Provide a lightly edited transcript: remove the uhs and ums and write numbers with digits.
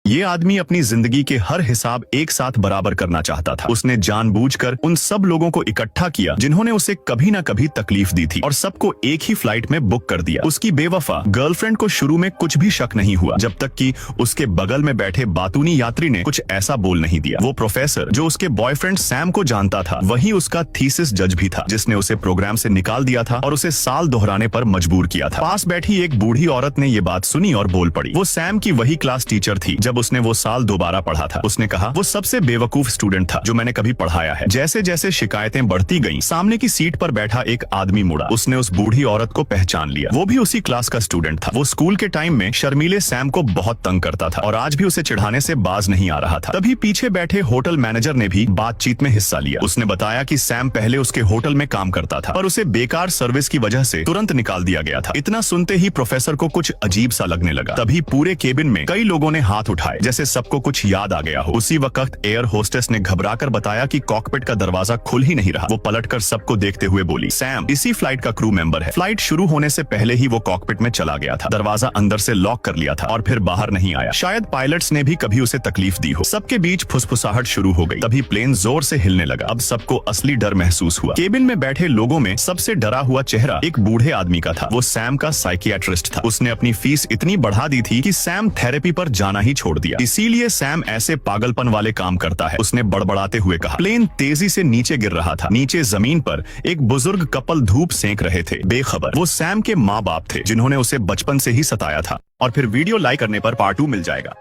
ये आदमी अपनी जिंदगी के हर हिसाब एक साथ बराबर करना चाहता था। उसने जानबूझकर उन सब लोगों को इकट्ठा किया जिन्होंने उसे कभी ना कभी तकलीफ दी थी और सबको एक ही फ्लाइट में बुक कर दिया। उसकी बेवफा गर्लफ्रेंड को शुरू में कुछ भी शक नहीं हुआ जब तक कि उसके बगल में बैठे बातूनी यात्री ने कुछ ऐसा बोल नहीं दिया। वो प्रोफेसर जो उसके बॉयफ्रेंड सैम को जानता था वही उसका थीसिस जज भी था जिसने उसे प्रोग्राम से निकाल दिया था और उसे साल दोहराने पर मजबूर किया था। पास बैठी एक बूढ़ी औरत ने ये बात सुनी और बोल पड़ी। वो सैम की वही क्लास टीचर थी जब उसने वो साल दोबारा पढ़ा था। उसने कहा वो सबसे बेवकूफ स्टूडेंट था जो मैंने कभी पढ़ाया है। जैसे जैसे शिकायतें बढ़ती गईं, सामने की सीट पर बैठा एक आदमी मुड़ा। उसने उस बूढ़ी औरत को पहचान लिया। वो भी उसी क्लास का स्टूडेंट था। वो स्कूल के टाइम में शर्मीले सैम को बहुत तंग करता था और आज भी उसे चिढ़ाने से बाज नहीं आ रहा था। तभी पीछे बैठे होटल मैनेजर ने भी बातचीत में हिस्सा लिया। उसने बताया कि सैम पहले उसके होटल में काम करता था पर उसे बेकार सर्विस की वजह से तुरंत निकाल दिया गया था। इतना सुनते ही प्रोफेसर को कुछ अजीब सा लगने लगा। तभी पूरे केबिन में कई लोगों ने हाथ उठाए जैसे सबको कुछ याद आ गया हो। उसी वक्त एयर होस्टेस ने घबराकर बताया कि कॉकपिट का दरवाजा खुल ही नहीं रहा। वो पलटकर सबको देखते हुए बोली, सैम इसी फ्लाइट का क्रू मेंबर है। फ्लाइट शुरू होने से पहले ही वो कॉकपिट में चला गया था। दरवाजा अंदर से लॉक कर लिया था और फिर बाहर नहीं आया। शायद पायलट्स ने भी कभी उसे तकलीफ दी हो। सबके बीच फुसफुसाहट शुरू हो गई। तभी प्लेन जोर से हिलने लगा। अब सबको असली डर महसूस हुआ। केबिन में बैठे लोगों में सबसे डरा हुआ चेहरा एक बूढ़े आदमी का था। वो सैम का साइकियाट्रिस्ट था। उसने अपनी फीस इतनी बढ़ा दी थी कि सैम थेरेपी पर जाना ही छोड़ दिया। इसीलिए सैम ऐसे पागलपन वाले काम करता है। उसने बड़बड़ाते हुए कहा। प्लेन तेजी से नीचे गिर रहा था। नीचे जमीन पर एक बुजुर्ग कपल धूप सेंक रहे थे बेखबर। वो सैम के माँ बाप थे जिन्होंने उसे बचपन से ही सताया था। और फिर वीडियो लाइक करने पर पार्ट 2 मिल जाएगा।